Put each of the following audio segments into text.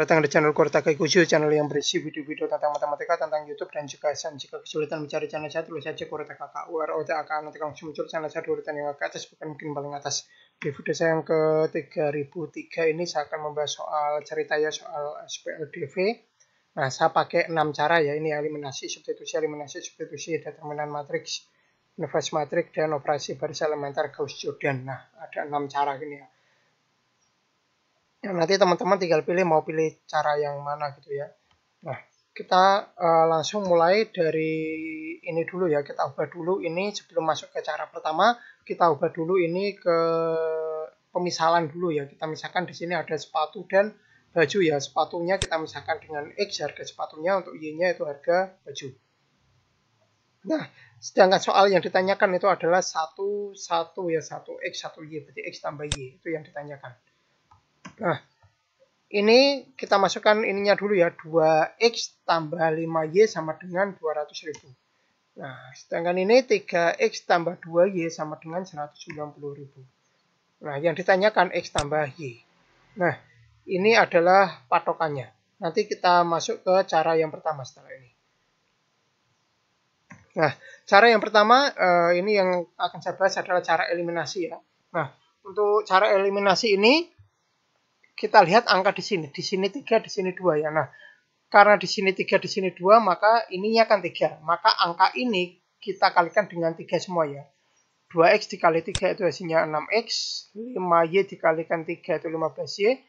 Datang di channel Kurtakai Kuju, channel yang berisi video-video tentang matematika, tentang YouTube, dan juga SN. Jika kesulitan mencari channel saya, tulis saja Kurtakai KUROTAK, nanti langsung muncul channel saya di urutan yang ke atas, bukan mungkin paling atas. Di video saya yang ke 3003 ini, saya akan membahas soal cerita ya, soal SPLDV. Nah, saya pakai 6 cara ya, ini eliminasi, substitusi, determinan matriks, inverse matriks, dan operasi baris elementer Gauss-Jordan. Nah, ada 6 cara gini ya. Ya, nanti teman-teman tinggal pilih mau pilih cara yang mana gitu ya. Nah, kita langsung mulai dari ini dulu ya. Kita ubah dulu ini sebelum masuk ke cara pertama. Kita ubah dulu ini ke pemisalan dulu ya. Kita misalkan di sini ada sepatu dan baju ya. Sepatunya kita misalkan dengan X harga sepatunya, untuk Y-nya itu harga baju. Nah, sedangkan soal yang ditanyakan itu adalah 1 ya, 1X 1Y, berarti X tambah Y, itu yang ditanyakan. Nah, ini kita masukkan ininya dulu ya, 2X tambah 5Y sama dengan 200.000. Nah, sedangkan ini 3X tambah 2Y sama dengan 190.000. Nah, yang ditanyakan X tambah Y. Nah, ini adalah patokannya. Nanti kita masuk ke cara yang pertama setelah ini. Nah, cara yang pertama, ini yang akan saya bahas adalah cara eliminasi ya. Nah, untuk cara eliminasi ini, kita lihat angka di sini 3, di sini 2 ya. Nah, karena di sini 3, di sini 2, maka ininya kan 3. Maka angka ini kita kalikan dengan 3 semua ya. 2X dikali 3 itu hasilnya 6X, 5Y dikalikan 3 itu 15Y,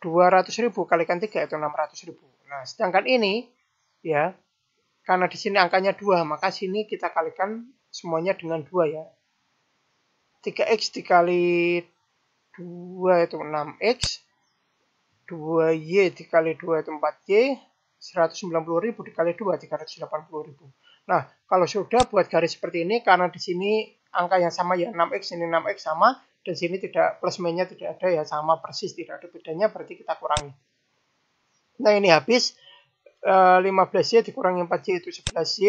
200.000 kalikan 3 itu 600.000. Nah, sedangkan ini ya, karena di sini angkanya 2, maka sini kita kalikan semuanya dengan 2 ya. 3X dikali 2 itu 6X, 2Y dikali 2 itu 4Y, 190.000 dikali 2, 380.000. Nah, kalau sudah buat garis seperti ini, karena di sini angka yang sama ya, 6X, ini 6X sama, dan sini tidak plus minusnya tidak ada ya, sama persis, tidak ada bedanya, berarti kita kurangi. Nah, ini habis, 15Y dikurangi 4Y itu 11Y,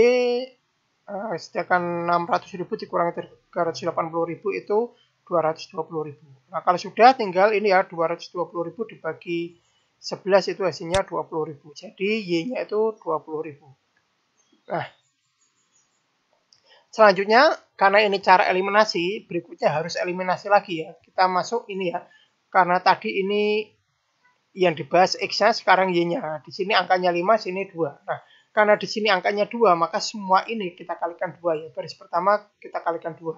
sedangkan 600.000 dikurangi 380.000 itu 220.000. Nah, kalau sudah tinggal ini ya, 220.000 dibagi 11 itu hasilnya 20.000. Jadi Y-nya itu 20.000. Nah, selanjutnya karena ini cara eliminasi, berikutnya harus eliminasi lagi ya. Kita masuk ini ya. Karena tadi ini yang dibahas X-nya, sekarang Y-nya. Nah, di sini angkanya 5, sini 2. Nah, karena di sini angkanya 2, maka semua ini kita kalikan 2 ya. Baris pertama kita kalikan 2.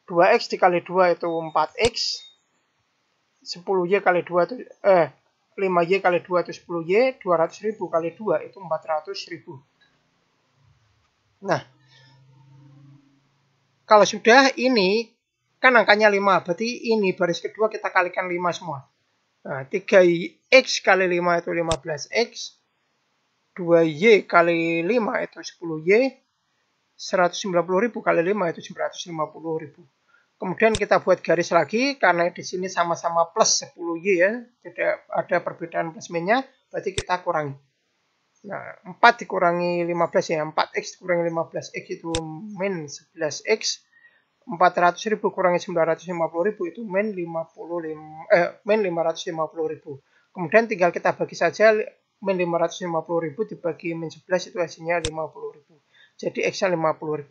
2X dikali 2 itu 4X, 10Y kali 2 itu 5Y kali 2 itu 10Y, 200.000 kali 2 itu 400.000. Nah, kalau sudah ini kan angkanya 5, berarti ini baris kedua kita kalikan 5 semua. Nah, 3X kali 5 itu 15X, 2Y kali 5 itu 10Y, 190.000 kali 5 itu 950.000. Kemudian kita buat garis lagi, karena di sini sama-sama plus 10Y ya, tidak ada perbedaan plus minusnya, berarti kita kurangi. Nah, 4 dikurangi 15 ya, 4X dikurangi 15X itu min 11X, 400.000 kurangi 950.000 itu min 550.000. Kemudian tinggal kita bagi saja, min 550.000 dibagi min 11 itu hasilnya 50.000. Jadi X-nya 50.000.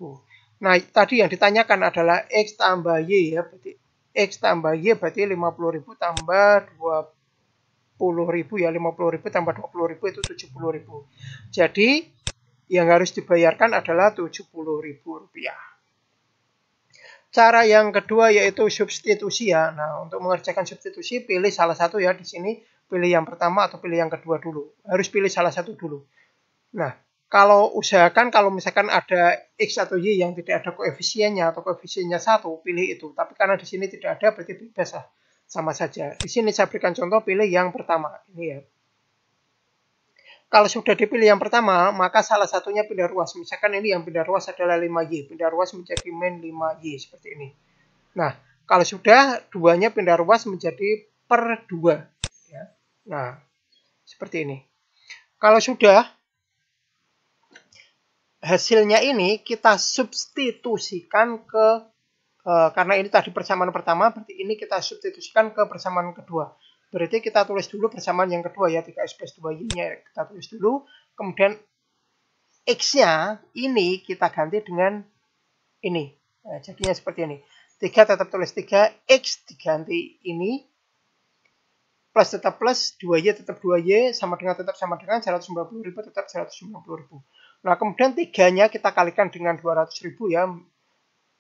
Nah, tadi yang ditanyakan adalah X tambah Y ya, berarti X tambah Y berarti 50.000 tambah 20.000 ya, 50.000 tambah 20.000 itu 70.000. Jadi yang harus dibayarkan adalah 70.000 rupiah. Cara yang kedua yaitu substitusi ya. Nah, untuk mengerjakan substitusi pilih salah satu ya, di sini pilih yang pertama atau pilih yang kedua dulu. Harus pilih salah satu dulu. Nah, kalau usahakan kalau misalkan ada X atau Y yang tidak ada koefisiennya atau koefisiennya 1, pilih itu. Tapi karena di sini tidak ada, berarti bebas lah, sama saja. Di sini saya berikan contoh, pilih yang pertama. Ini ya. Kalau sudah dipilih yang pertama, maka salah satunya pindah ruas. Misalkan ini yang pindah ruas adalah 5Y. Pindah ruas menjadi min 5Y, seperti ini. Nah, kalau sudah, duanya pindah ruas menjadi per 2. Ya. Nah, seperti ini. Kalau sudah, hasilnya ini kita substitusikan ke, karena ini tadi persamaan pertama, berarti ini kita substitusikan ke persamaan kedua. Berarti kita tulis dulu persamaan yang kedua ya, 3x plus 2y-nya kita tulis dulu. Kemudian x-nya ini kita ganti dengan ini. Nah, jadinya seperti ini. 3 tetap tulis 3, x diganti ini. Plus tetap plus, 2y tetap 2y, sama dengan 190.000 tetap 190.000. Nah, kemudian 3-nya kita kalikan dengan 200.000 ya,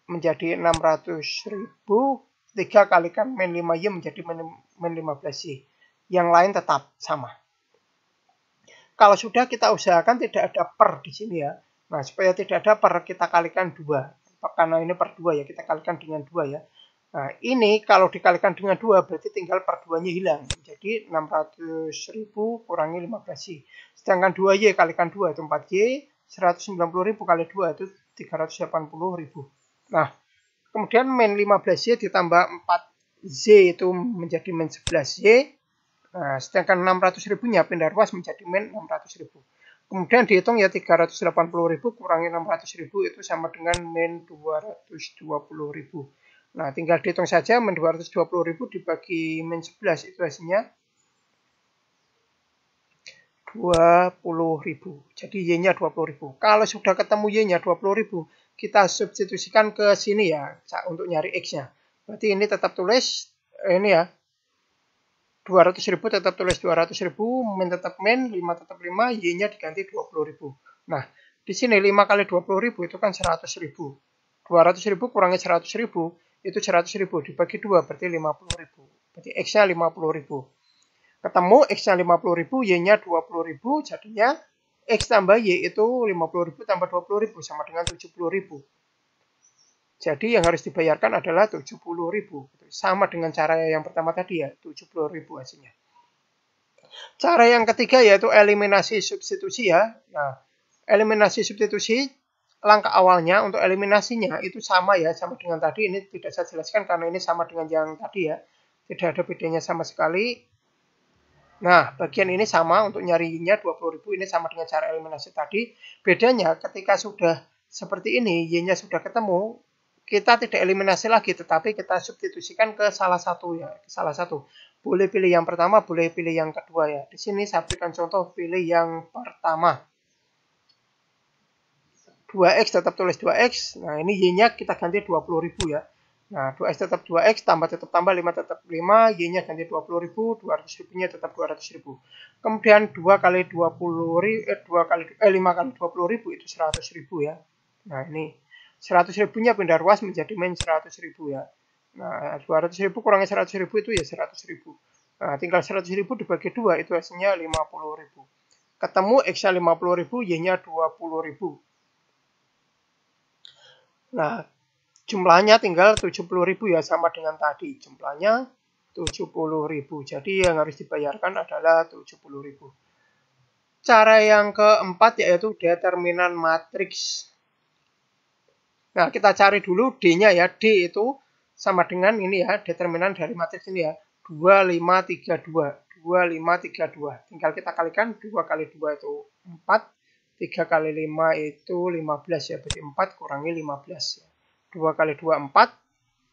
menjadi 600.000. 3 kalikan min 5y menjadi min 15y. Yang lain tetap sama. Kalau sudah, kita usahakan tidak ada per di sini ya. Nah, supaya tidak ada per, kita kalikan 2. Karena ini per 2 ya, kita kalikan dengan 2 ya. Nah, ini kalau dikalikan dengan 2 berarti tinggal per 2-nya hilang. Jadi 600.000 kurangi 15y. Sedangkan 2y kalikan 2 itu 4y, 190.000 kali 2 itu 380.000. Nah, kemudian min 15y ditambah 4z itu menjadi min 11y. Nah, sedangkan 600.000-nya pindah ruas menjadi min 600.000. Kemudian dihitung ya 380.000 kurangi 600.000 itu sama dengan min 220.000. Nah, tinggal dihitung saja min 220.000 dibagi min 11 itu hasilnya 20.000. Jadi y-nya 20.000. Kalau sudah ketemu y-nya 20.000, kita substitusikan ke sini ya untuk nyari x-nya. Berarti ini tetap tulis ini ya. 200.000 tetap tulis 200.000, min tetap min, 5 tetap 5, y-nya diganti 20.000. Nah, di sini 5 kali 20.000 itu kan 100.000. 200.000 kurangi 100.000 itu 100.000 dibagi 2 berarti 50.000. Berarti x-nya 50.000. Ketemu x-nya 50.000, y-nya 20.000, jadinya x tambah y itu 50.000 tambah 20.000 sama dengan 70.000. Jadi yang harus dibayarkan adalah 70.000. Sama dengan cara yang pertama tadi ya, 70.000 hasilnya. Cara yang ketiga yaitu eliminasi substitusi ya. Nah, eliminasi substitusi langkah awalnya untuk eliminasinya itu sama ya, sama dengan tadi. Ini tidak saya jelaskan karena ini sama dengan yang tadi ya. Tidak ada bedanya sama sekali. Nah, bagian ini sama untuk nyarinya 20.000, ini sama dengan cara eliminasi tadi. Bedanya ketika sudah seperti ini, y-nya sudah ketemu, kita tidak eliminasi lagi, tetapi kita substitusikan ke salah satu ya, salah satu. Boleh pilih yang pertama, boleh pilih yang kedua ya. Di sini saya berikan contoh, pilih yang pertama. 2x tetap tulis 2x. Nah, ini y-nya kita ganti 20.000 ya. Nah, 2x tetap 2x, tetap tambah 5 tetap 5, y-nya ganti 20.000, 200.000-nya tetap 200.000. Kemudian 5 kali 20.000 itu 100.000 ya. Nah, ini 100.000-nya pindah ruas menjadi min 100.000 ya. Nah, 200.000 kurangi 100.000 itu ya 100.000. Nah, tinggal 100.000 dibagi 2 itu hasilnya 50.000. Ketemu x-nya 50.000, y-nya 20.000. Nah, jumlahnya tinggal 70.000 ya, sama dengan tadi. Jumlahnya 70.000. Jadi yang harus dibayarkan adalah 70.000. Cara yang keempat yaitu determinan matriks. Nah, kita cari dulu D-nya ya. D itu sama dengan ini ya, determinan dari matriks ini ya. 2, 5, 3, 2. 2, 5, 3, 2. Tinggal kita kalikan, 2 kali 2 itu 4. 3 kali 5 itu 15 ya, berarti 4 kurangi 15 ya. 2 kali 2, 4.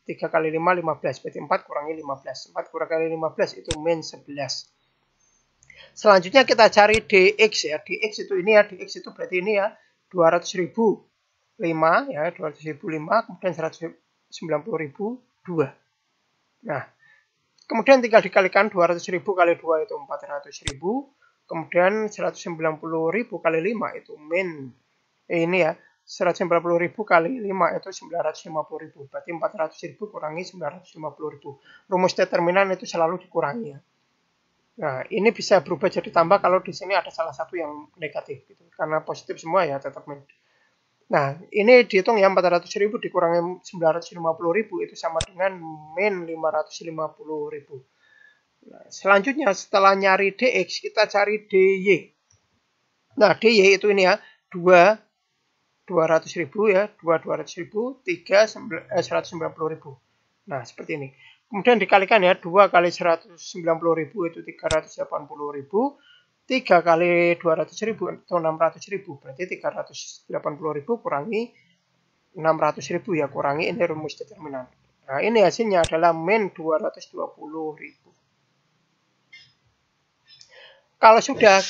3 kali 5, 15. Berarti 4 kurangi 15. 4 kurangi 15 itu min 11. Selanjutnya kita cari dx ya. Dx itu ini ya. Dx itu berarti ini ya. 200.000 5 ya. 200.000 5. Kemudian 190.000 2. Nah. Kemudian tinggal dikalikan 200.000 kali 2 itu 400.000. Kemudian 190.000 kali 5 itu min. Ini ya. 190.000 kali 5 itu 950.000. Berarti 400.000 kurangi 950.000. Rumus determinan itu selalu dikurangi ya. Nah, ini bisa berubah jadi tambah kalau di sini ada salah satu yang negatif gitu. Karena positif semua ya tetap min. Nah, ini dihitung ya 400.000 dikurangi 950.000 itu sama dengan min 550.000. Nah, selanjutnya setelah nyari dx kita cari dy. Nah, dy itu ini ya 200.000 ya, 200.000, 3 190.000. Nah, seperti ini. Kemudian dikalikan ya, 2 kali 190.000 itu 380.000. 3 kali 200.000 atau 600.000. Berarti 380.000 kurangi 600.000 ya, kurangi ini rumus determinan. Nah, ini hasilnya adalah min 220.000. Kalau sudah,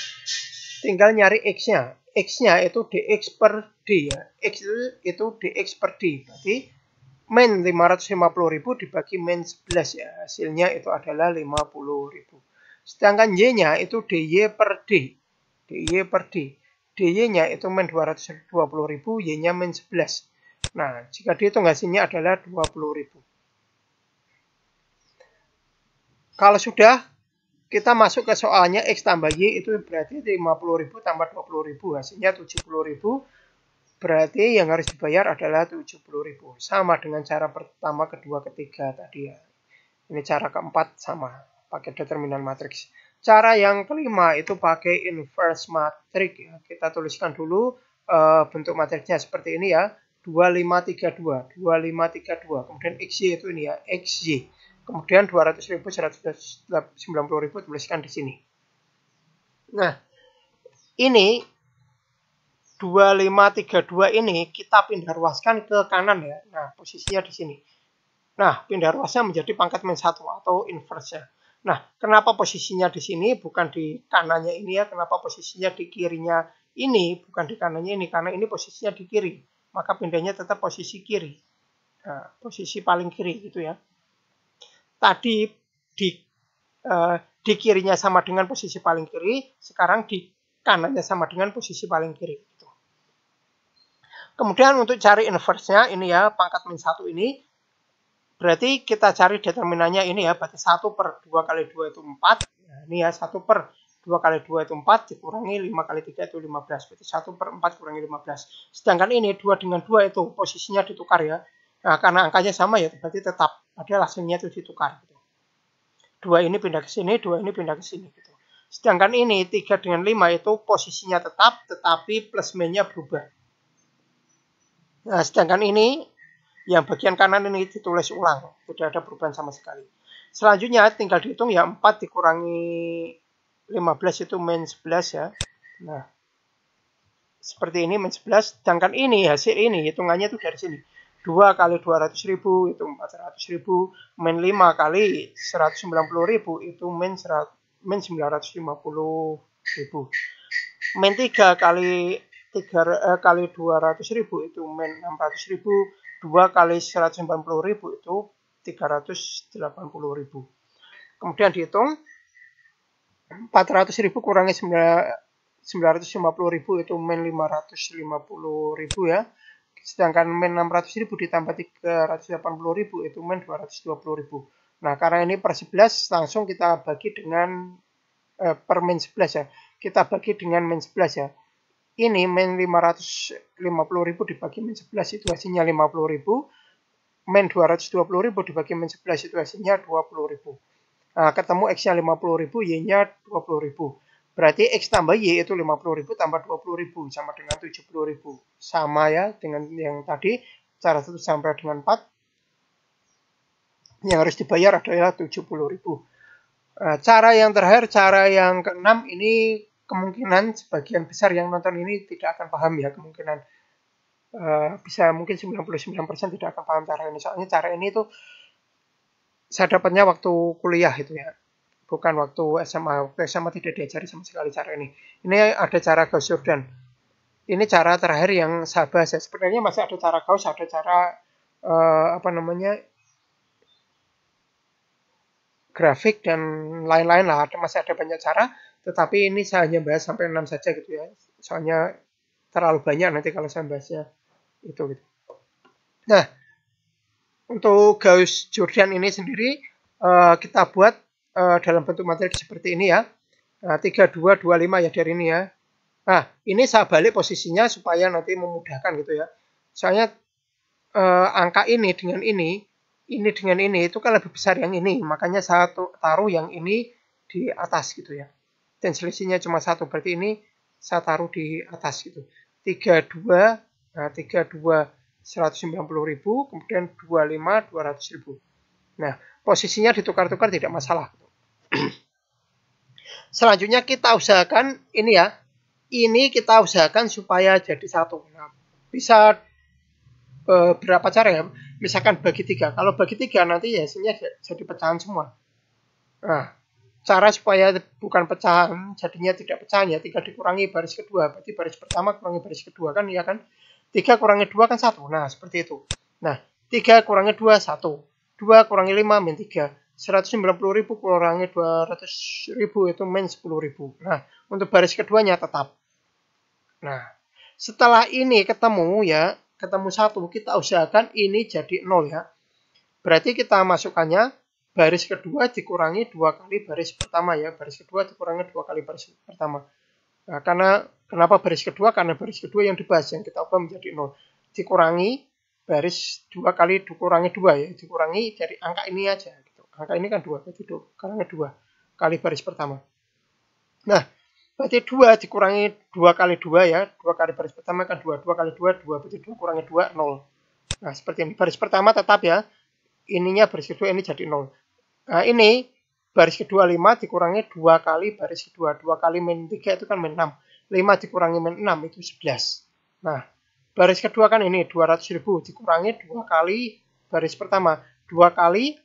tinggal nyari X-nya. X-nya itu dx per D ya. X itu dx per D. Berarti min 550.000 dibagi min 11 ya. Hasilnya itu adalah 50.000. Sedangkan Y-nya itu DY per D. DY per D. DY-nya itu min 220.000, Y-nya min 11. Nah, jika dihitung hasilnya adalah 20.000. Kalau sudah, kita masuk ke soalnya X tambah Y itu berarti 50.000 tambah 20.000. Hasilnya 70.000. Berarti yang harus dibayar adalah 70.000. Sama dengan cara pertama, kedua, ketiga tadi ya. Ini cara keempat sama, pakai determinan matriks. Cara yang kelima itu pakai inverse matrix ya. Kita tuliskan dulu bentuk matriksnya seperti ini ya. 2532, 2532. Kemudian XY itu ini ya, XY. Kemudian 200.000, 190.000 tuliskan di sini. Nah, ini 2532 ini kita pindah ruaskan ke kanan ya. Nah, posisinya di sini. Nah, pindah ruasnya menjadi pangkat min 1 atau inverse-nya. Nah, kenapa posisinya di sini bukan di kanannya ini ya? Kenapa posisinya di kirinya ini bukan di kanannya ini? Karena ini posisinya di kiri. Maka pindahnya tetap posisi kiri. Nah, posisi paling kiri gitu ya. Tadi di kirinya sama dengan posisi paling kiri, sekarang di kanannya sama dengan posisi paling kiri. Gitu. Kemudian untuk cari inverse-nya ini ya, pangkat min 1 ini, berarti kita cari determinannya ini ya, berarti 1 per 2 kali 2 itu 4. Nah, ini ya, 1 per 2 kali 2 itu 4, dikurangi 5 kali 3 itu 15. Berarti 1 per 4 kurangi 15. Sedangkan ini 2 dengan 2 itu posisinya ditukar ya. Nah, karena angkanya sama ya, berarti tetap. Padahal hasilnya itu ditukar. Gitu. 2 ini pindah ke sini, 2 ini pindah ke sini. Gitu. Sedangkan ini 3 dengan 5 itu posisinya tetap, tetapi plus minusnya berubah. Nah, sedangkan ini, yang bagian kanan ini ditulis ulang. Tidak ada perubahan sama sekali. Selanjutnya tinggal dihitung ya, 4 dikurangi 15 itu min 11 ya. Nah, seperti ini min 11. Sedangkan ini, hasil ini, hitungannya itu dari sini. 2 kali 200.000 itu 400.000, min 5 kali 190.000 itu min 950.000. Min 3 kali 200.000 itu min 600.000, 2 kali 190.000 itu 380.000. Kemudian dihitung 400.000 kurangi 950.000 itu min 550.000 ya. Sedangkan min 600.000 ditambah 380.000 itu min 220.000. Nah, karena ini per 11 langsung kita bagi dengan per min 11 ya. Kita bagi dengan min 11 ya. Ini min 550.000 dibagi min 11 itu hasilnya 50.000. Min 220.000 dibagi min 11 itu hasilnya 20.000. Nah, ketemu X-nya 50.000, Y-nya 20.000. Berarti X tambah Y itu 50.000 tambah 20.000 sama dengan 70.000. Sama ya dengan yang tadi, cara 1 sampai dengan 4. Yang harus dibayar adalah 70.000. Cara yang terakhir, cara yang keenam, ini kemungkinan sebagian besar yang nonton ini tidak akan paham ya. Kemungkinan bisa mungkin 99% tidak akan paham cara ini. Soalnya cara ini tuh saya dapatnya waktu kuliah itu ya. Bukan waktu SMA. Waktu SMA tidak diajari sama sekali cara ini. Ini ada cara Gauss-Jordan. Ini cara terakhir yang saya bahas. Sebenarnya masih ada cara Gauss, ada cara grafik dan lain-lain lah. Masih ada banyak cara. Tetapi ini saya hanya bahas sampai 6 saja gitu ya. Soalnya terlalu banyak nanti kalau saya bahasnya itu gitu. Nah, untuk Gauss-Jordan ini sendiri kita buat dalam bentuk matriks seperti ini ya. 3225 ya dari ini ya. Nah, ini saya balik posisinya supaya nanti memudahkan gitu ya. Soalnya angka ini dengan ini dengan ini itu kan lebih besar yang ini. Makanya saya taruh yang ini di atas gitu ya. Dan selisihnya cuma 1, berarti ini saya taruh di atas gitu. 32 190.000, kemudian 25 200.000. Nah, posisinya ditukar-tukar tidak masalah. Selanjutnya kita usahakan ini ya. Ini kita usahakan supaya jadi 1. Nah, bisa berapa cara ya? Misalkan bagi 3. Kalau bagi 3 nanti hasilnya jadi pecahan semua. Nah, cara supaya bukan pecahan, jadinya tidak pecahan ya, tinggal dikurangi baris kedua. Berarti baris pertama kurangi baris kedua kan, ya kan? 3 kurangi 2 kan 1. Nah, seperti itu. Nah, 3 kurangi 2, 1. 2 kurangi 5, min 3. 190.000 kurangi 200.000 itu min 10.000. Nah, untuk baris keduanya tetap. Nah, setelah ini ketemu ya, ketemu 1, kita usahakan ini jadi 0 ya. Berarti kita masukkannya baris kedua dikurangi 2 kali baris pertama ya. Baris kedua dikurangi 2 kali baris pertama. Nah, kenapa baris kedua? Karena baris kedua yang dibahas, yang kita ubah menjadi 0. Dikurangi baris 2 kali dikurangi 2 ya. Dikurangi dari angka ini aja. Gitu. Angka ini kan 2, berarti kurangi 2 kali baris pertama. Nah, berarti 2 dikurangi 2 kali 2 ya. 2 kali baris pertama kan 2. 2 kali 2, 2. Berarti 2 kurangi 2, 0. Nah, seperti ini. Baris pertama tetap ya. Ininya baris kedua, ini jadi 0. Nah, ini baris kedua 5 dikurangi 2 kali baris kedua. 2 kali min 3 itu kan min 6. 5 dikurangi min 6 itu 11. Nah, baris kedua kan ini 200.000 dikurangi 2 kali baris pertama. 2 kali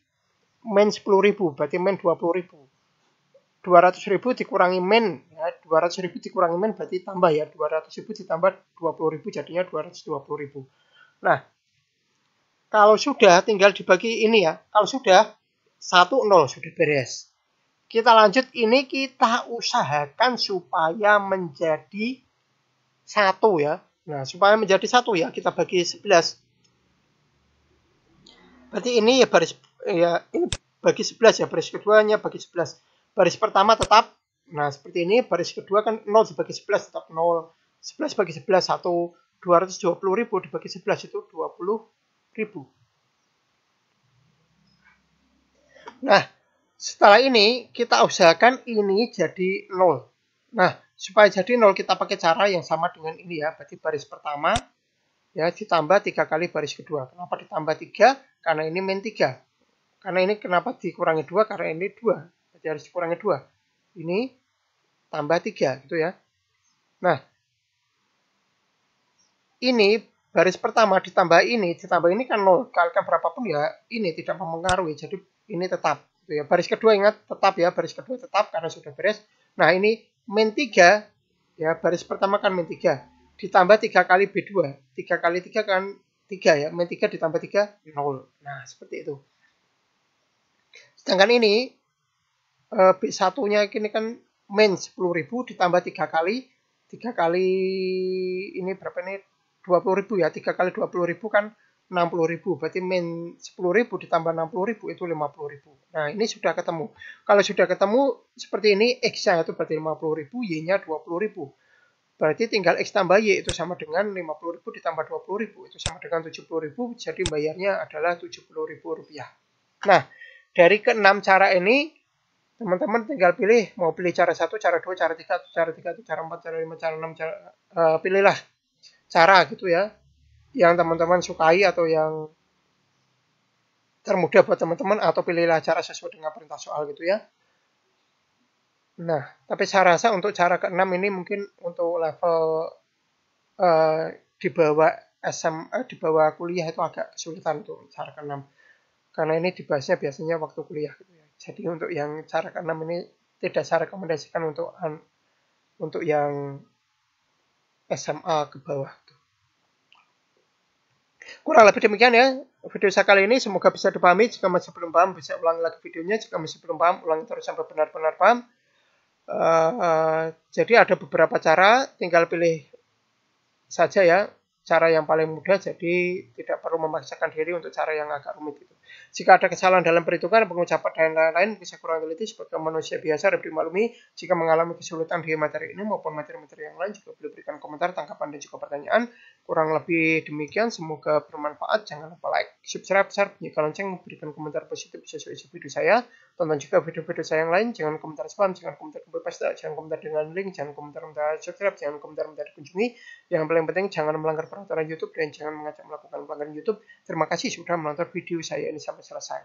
min 10.000 berarti min 20.000. 200.000 dikurangi min ya, 200.000 dikurangi min berarti tambah ya, 200.000 ditambah 20.000 jadinya 220.000. Nah, kalau sudah tinggal dibagi ini ya. Kalau sudah 1 0 sudah beres. Kita lanjut, ini kita usahakan supaya menjadi 1 ya. Nah, supaya menjadi 1 ya kita bagi 11. Berarti ini ya baris ya ini bagi 11 ya, baris keduanya bagi 11. Baris pertama tetap, nah seperti ini, baris kedua kan 0 dibagi 11 tetap 0. 11 bagi 11 1, 220.000 dibagi 11 itu 20.000. Nah, setelah ini kita usahakan ini jadi 0. Nah, supaya jadi 0 kita pakai cara yang sama dengan ini ya. Berarti baris pertama ya ditambah 3 kali baris kedua. Kenapa ditambah 3? Karena ini min 3. Karena ini kenapa dikurangi 2? Karena ini 2. Berarti harus dikurangi 2. Ini tambah 3 gitu ya. Nah, ini baris pertama ditambah ini kan 0. Kalikan berapapun ya ini tidak mempengaruhi. Jadi ini tetap. Gitu ya. Baris kedua ingat tetap ya. Baris kedua tetap karena sudah beres. Nah, ini min 3. Ya, baris pertama kan min 3. Ditambah 3 kali B2. 3 kali 3 kan 3 ya. Min 3 ditambah 3, 0. Nah, seperti itu. Sedangkan ini B1-nya ini kan min 10.000 ditambah 3 kali. 3 kali ini berapa ini? 20.000 ya. 3 kali 20.000 kan 60.000. Berarti min 10.000 ditambah 60.000 itu 50.000. Nah, ini sudah ketemu. Kalau sudah ketemu seperti ini, X-nya itu berarti 50.000, Y-nya 20.000. Berarti tinggal X tambah Y itu sama dengan 50.000 ditambah 20.000. Itu sama dengan 70.000. Jadi bayarnya adalah Rp70.000. Nah, dari ke-6 cara ini, teman-teman tinggal pilih. Mau pilih cara 1, cara 2, cara 3, cara 4, cara 5, cara 6. Pilihlah cara gitu ya. Yang teman-teman sukai atau yang termudah buat teman-teman. Atau pilihlah cara sesuai dengan perintah soal gitu ya. Nah, tapi saya rasa untuk cara ke-6 ini mungkin untuk level di bawah di bawah kuliah itu agak kesulitan untuk cara ke-6. Karena ini dibahasnya biasanya waktu kuliah gitu ya. Jadi untuk yang cara ke-6 ini tidak saya rekomendasikan untuk yang SMA ke bawah. Kurang lebih demikian ya video saya kali ini. Semoga bisa dipahami. Jika masih belum paham, bisa ulangi lagi videonya. Jika masih belum paham, ulangi terus sampai benar-benar paham. Jadi ada beberapa cara, tinggal pilih saja ya cara yang paling mudah, jadi tidak perlu memaksakan diri untuk cara yang agak rumit itu. Jika ada kesalahan dalam perhitungan, pengucapan dan lain-lain bisa kurang teliti sebagai manusia biasa dapat dimaklumi. Jika mengalami kesulitan di materi ini maupun materi-materi yang lain, juga boleh berikan komentar, tanggapan dan juga pertanyaan. Kurang lebih demikian, semoga bermanfaat. Jangan lupa like, subscribe, share, bunyikan lonceng, memberikan komentar positif sesuai isi video saya. Tonton juga video-video saya yang lain. Jangan komentar spam, jangan komentar pasta, jangan komentar dengan link, jangan komentar subscribe, jangan komentar dikunjungi. Yang paling penting jangan melanggar peraturan YouTube dan jangan mengajak melakukan pelanggaran YouTube. Terima kasih sudah menonton video saya ini sampai selesai.